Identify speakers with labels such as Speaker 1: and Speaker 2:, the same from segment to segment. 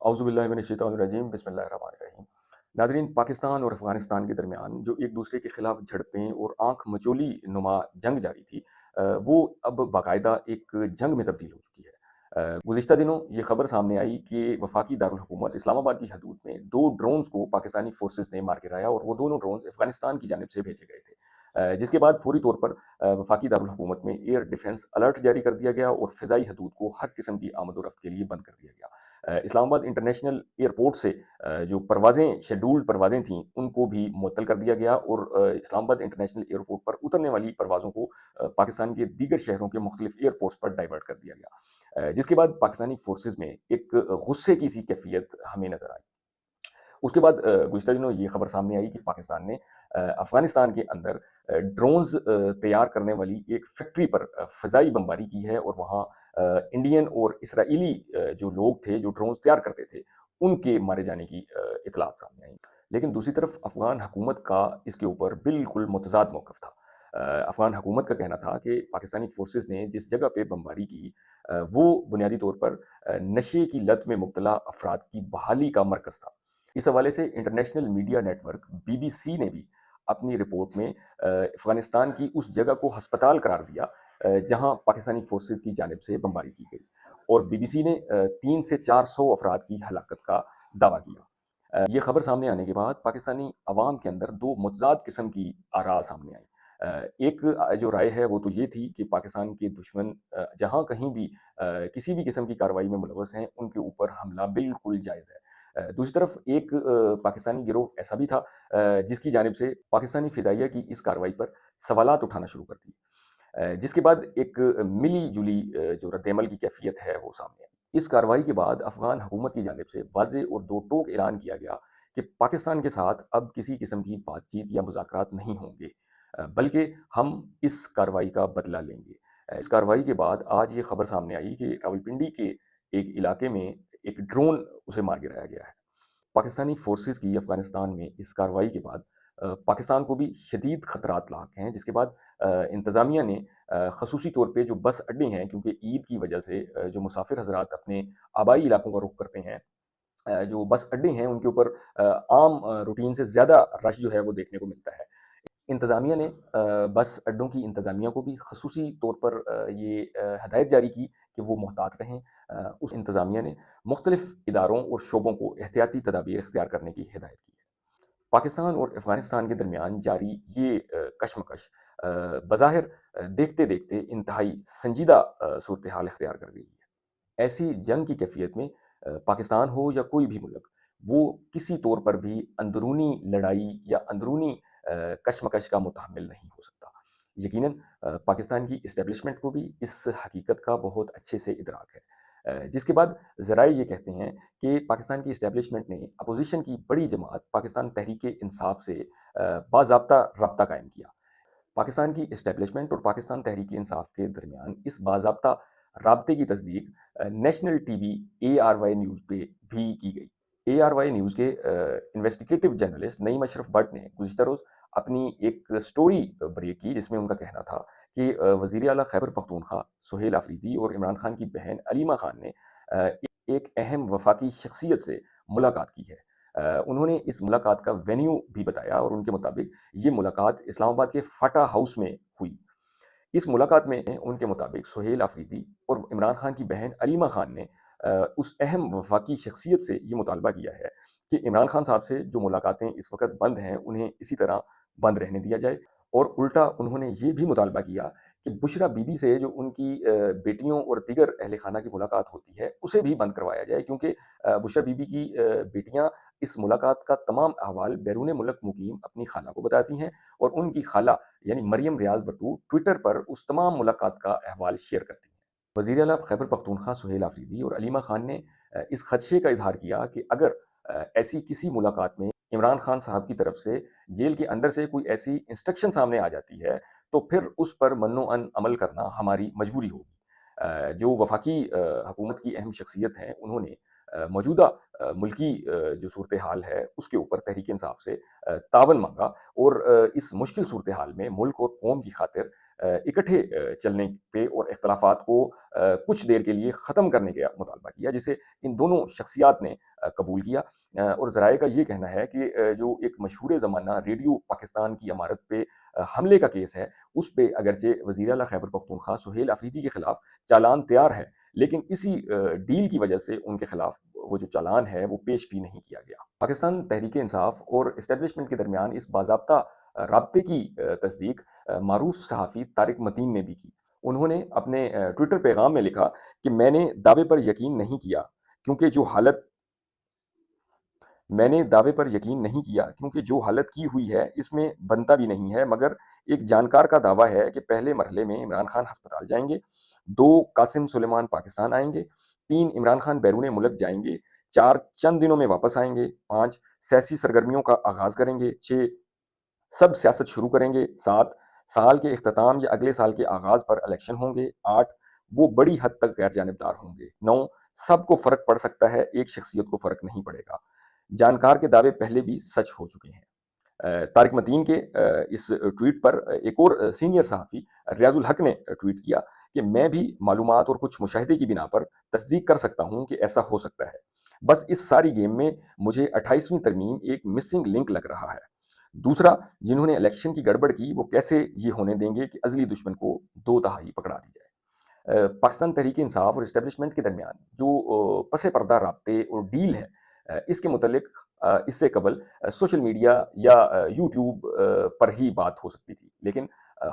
Speaker 1: अऊज़ु बिल्लाहि मिनश्शैतानिर्रजीम बिस्मिल्लाहिर्रहमानिर्रहीम। नाज़रीन, पाकिस्तान और अफ़गानिस्तान के दरमियान जो एक दूसरे के खिलाफ झड़पें और आँख मचोली नुमा जंग जारी थी, वो अब बाकायदा एक जंग में तब्दील हो चुकी है। गुज़िश्ता दिनों ये खबर सामने आई कि वफाकी दारुल हुकूमत इस्लामाबाद की हदूद में 2 ड्रोन्स को पाकिस्तानी फ़ोर्सेस ने मार गिराया और वो दोनों ड्रोन्स अफ़गानिस्तान की जानिब से भेजे गए थे। जिसके बाद फ़ौरी तौर पर वफाकी दारुल हुकूमत में एयर डिफेंस अलर्ट जारी कर दिया गया और फ़िज़ाई हदूद को हर किस्म की आमद और रफ्त के लिए बंद कर दिया गया। इस्लामाबाद इंटरनेशनल एयरपोर्ट से जो परवाज़ें शेड्यूल्ड परवाज़ें थीं, उनको भी मुअत्तल कर दिया गया और इस्लामाबाद इंटरनेशनल एयरपोर्ट पर उतरने वाली परवाज़ों को पाकिस्तान के दीगर शहरों के मुख्तलिफ एयरपोर्ट्स पर डाइवर्ट कर दिया गया। जिसके बाद पाकिस्तानी फ़ोर्सेज़ में एक गुस्से की सी कैफ़ियत हमें नज़र आई। उसके बाद गुज़िश्ता दिनों ये खबर सामने आई कि पाकिस्तान ने अफ़गानिस्तान के अंदर ड्रोन्स तैयार करने वाली एक फैक्ट्री पर फ़िज़ाई बमबारी की है और वहाँ इंडियन और इसराइली जो लोग थे, जो ड्रोन्स तैयार करते थे, उनके मारे जाने की इत्तलात सामने आई। लेकिन दूसरी तरफ अफ़गान हुकूमत का इसके ऊपर बिल्कुल मुतज़ाद मौक़िफ़ था। अफ़गान हुकूमत का कहना था कि पाकिस्तानी फ़ोर्सेज़ ने जिस जगह पे बमबारी की, वो बुनियादी तौर पर नशे की लत में मुब्तला अफ़राद की बहाली का मरकज़ था। इस हवाले से इंटरनेशनल मीडिया नेटवर्क बीबीसी ने भी अपनी रिपोर्ट में अफ़गानिस्तान की उस जगह को हस्पताल करार दिया जहां पाकिस्तानी फोर्सेस की जानिब से बमबारी की गई और बीबीसी ने 3 से 400 अफराद की हलाकत का दावा किया। ये खबर सामने आने के बाद पाकिस्तानी अवाम के अंदर दो मुतजाद किस्म की आरा सामने आई। एक जो राय है वो तो ये थी कि पाकिस्तान के दुश्मन जहाँ कहीं भी किसी भी किस्म की कार्रवाई में मुलवस हैं, उनके ऊपर हमला बिल्कुल जायज़ है। दूसरी तरफ एक पाकिस्तानी गिरोह ऐसा भी था जिसकी जानिब से पाकिस्तानी फ़िज़ाइया की इस कार्रवाई पर सवालात उठाना शुरू कर दिए। जिसके बाद एक मिली-जुली जो रद्द-ए-अमल की कैफ़ियत है वो सामने आई। इस कार्रवाई के बाद अफ़गान हुकूमत की जानिब से वाज़ेह और दो टोक ऐलान किया गया कि पाकिस्तान के साथ अब किसी किस्म की बातचीत या मुज़ाकरात नहीं होंगे, बल्कि हम इस कार्रवाई का बदला लेंगे। इस कार्रवाई के बाद आज ये खबर सामने आई कि रावलपिंडी के एक इलाके में एक ड्रोन उसे मार गिराया गया है। पाकिस्तानी फ़ोर्सेस की अफ़गानिस्तान में इस कार्रवाई के बाद पाकिस्तान को भी शदीद ख़तरात लाक हैं, जिसके बाद इंतज़ामिया ने ख़ुसूसी तौर पे जो बस अड्डे हैं, क्योंकि ईद की वजह से जो मुसाफ़िर हज़रात अपने आबाई इलाकों का रुख करते हैं, जो बस अड्डे हैं उनके ऊपर आम रूटीन से ज़्यादा रश जो है वो देखने को मिलता है। इंतज़ामिया ने बस अड्डों की इंतज़ामिया को भी ख़ुसूसी तौर पर ये हदायत जारी की कि वो मुहतात रहें। उस इंतज़ामिया ने मुख्तलिफ़ इदारों और शोबों को एहतियाती तदाबीर इख्तियार करने की हिदायत की है। पाकिस्तान और अफ़गानिस्तान के दरमियान जारी ये कशमकश बज़ाहिर देखते-देखते इंतहाई संजीदा सूरत हाल इख्तियार कर गई है। ऐसी जंग की कैफ़ियत में पाकिस्तान हो या कोई भी मुल्क, वो किसी तौर पर भी अंदरूनी लड़ाई या अंदरूनी कशमकश का मुतहम्मिल नहीं हो सकता। यकीनन पाकिस्तान की इस्टेब्लिशमेंट को भी इस हकीकत का बहुत अच्छे से इदराक है। जिसके बाद ज़राए ये कहते हैं कि पाकिस्तान की इस्टेब्लिशमेंट ने अपोज़िशन की बड़ी जमात पाकिस्तान तहरीक-ए-इंसाफ से बाज़ाब्ता राब्ता कायम किया। पाकिस्तान की इस्टेब्लिशमेंट और पाकिस्तान तहरीक-ए-इंसाफ के दरमियान इस बाज़ाब्ता राब्ते की तस्दीक नेशनल टीवी एआरवाई न्यूज़ पे भी की गई। एआरवाई न्यूज़ के इन्वेस्टिगेटिव जर्नलिस्ट नईम अशरफ भट्ट ने गुज़िश्ता रोज़ अपनी एक स्टोरी ब्रेक की, जिसमें उनका कहना था कि वज़ीर आला खैबर पख्तूनख्वा सुहेल आफरीदी और इमरान खान की बहन अलीमा खान ने एक अहम वफाकी शख्सियत से मुलाकात की है। उन्होंने इस मुलाकात का वेन्यू भी बताया और उनके मुताबिक ये मुलाकात इस्लामाबाद के फाटा हाउस में हुई। इस मुलाकात में उनके मुताबिक सुहेल आफरीदी और इमरान खान की बहन अलीमा खान ने उस अहम वफाकी शख्सियत से ये मुतालबा किया है कि इमरान खान साहब से जो मुलाकातें इस वक्त बंद हैं, उन्हें इसी तरह बंद रहने दिया जाए और उल्टा उन्होंने ये भी मुतालबा किया कि बुशरा बीबी से जो उनकी बेटियों और दीगर अहल खाना की मुलाकात होती है, उसे भी बंद करवाया जाए, क्योंकि बुशरा बीबी की बेटियाँ इस मुलाकात का तमाम अहवाल बैरून मुल्क मुकीम अपनी खाला को बताती हैं और उनकी खाला यानी मरियम रियाज बट्टू ट्विटर पर उस तमाम मुलाकात का अहवाल शेयर करती हैं। वज़ीर आला खैबर पख्तूनख्वा सुहेल आफरीदी और अलीमा खान ने इस खदशे का इजहार किया कि अगर ऐसी किसी मुलाकात में इमरान खान साहब की तरफ से जेल के अंदर से कोई ऐसी इंस्ट्रक्शन सामने आ जाती है, तो फिर उस पर मन्नो-अन अमल करना हमारी मजबूरी होगी। जो वफाकी हुकूमत की अहम शख्सियत हैं, उन्होंने मौजूदा मुल्की जो सूरत हाल है उसके ऊपर तहरीक इंसाफ से तावन मांगा और इस मुश्किल सूरत हाल में मुल्क और कौम की खातिर اکٹھے چلنے پہ اور اختلافات کو کچھ دیر کے لیے ختم کرنے کا مطالبہ کیا، جسے ان دونوں شخصیات نے قبول کیا۔ اور ذرائع کا یہ کہنا ہے کہ جو ایک مشہور زمانہ ریڈیو پاکستان کی عمارت پہ حملے کا کیس ہے، اس پہ اگرچہ وزیر اعلیٰ خیبر پختونخوا سہیل آفریدی کے خلاف چالان تیار ہے، لیکن اسی ڈیل کی وجہ سے ان کے خلاف وہ جو چالان ہے وہ پیش بھی نہیں کیا گیا۔ پاکستان تحریک انصاف اور اسٹیبلشمنٹ کے درمیان اس باضابطہ رابطے کی تصدیق معروف صحافی طارق متین نے بھی کی۔ انہوں نے اپنے ٹویٹر پیغام میں لکھا کہ میں نے دعوے پر یقین نہیں کیا کیونکہ جو حالت کی ہوئی ہے اس میں بنتا بھی نہیں ہے، مگر ایک جانکار کا دعویٰ ہے کہ پہلے مرحلے میں عمران خان ہسپتال جائیں گے، 2 قاسم سلیمان پاکستان آئیں گے، 3 عمران خان بیرون ملک جائیں گے، 4 چند دنوں میں واپس آئیں گے، 5 سیاسی سرگرمیوں کا آغاز کریں گے، 6 سب سیاست شروع کریں گے، 7 سال کے اختتام یا اگلے سال کے آغاز پر الیکشن ہوں گے، 8 وہ بڑی حد تک غیر جانبدار ہوں گے، 9 سب کو فرق پڑ سکتا ہے، ایک شخصیت کو فرق نہیں پڑے گا۔ جانکار کے دعوے پہلے بھی سچ ہو چکے ہیں۔ طارق متین کے اس ٹویٹ پر ایک اور سینئر صحافی ریاض الحق نے ٹویٹ کیا کہ میں بھی معلومات اور کچھ مشاہدے کی بنا پر تصدیق کر سکتا ہوں کہ ایسا ہو سکتا ہے، بس اس ساری گیم میں مجھے 28ویں ترمیم ایک مسنگ لنک لگ رہا ہے۔ دوسرا، جنہوں نے الیکشن کی گڑبڑ کی وہ کیسے یہ ہونے دیں گے کہ ازلی دشمن کو 2 دہائی پکڑا دی جائے۔ پاکستان تحریک انصاف اور اسٹیبلشمنٹ کے درمیان جو پس پردہ رابطے اور ڈیل ہے، اس کے متعلق اس سے قبل سوشل میڈیا یا یوٹیوب پر ہی بات ہو سکتی تھی، لیکن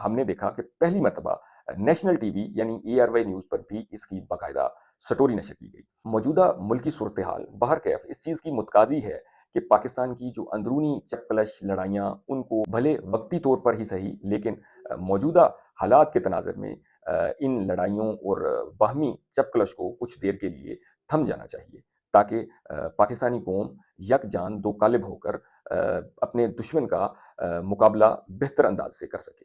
Speaker 1: ہم نے دیکھا کہ پہلی مرتبہ نیشنل ٹی وی یعنی ARY نیوز پر بھی اس کی باقاعدہ سٹوری نشر کی گئی۔ موجودہ ملکی صورتحال بہرکیف اس چیز کی متقاضی ہے کہ پاکستان کی جو اندرونی چپکلش لڑائیاں ان کو بھلے وقتی طور پر ہی صحیح لیکن موجودہ حالات کے تناظر میں ان لڑائیوں اور باہمی چپکلش کو کچھ دیر کے لیے تھم جانا چاہیے، تاکہ پاکستانی قوم یک جان دو قالب ہو کر اپنے دشمن کا مقابلہ بہتر انداز سے کر سکے۔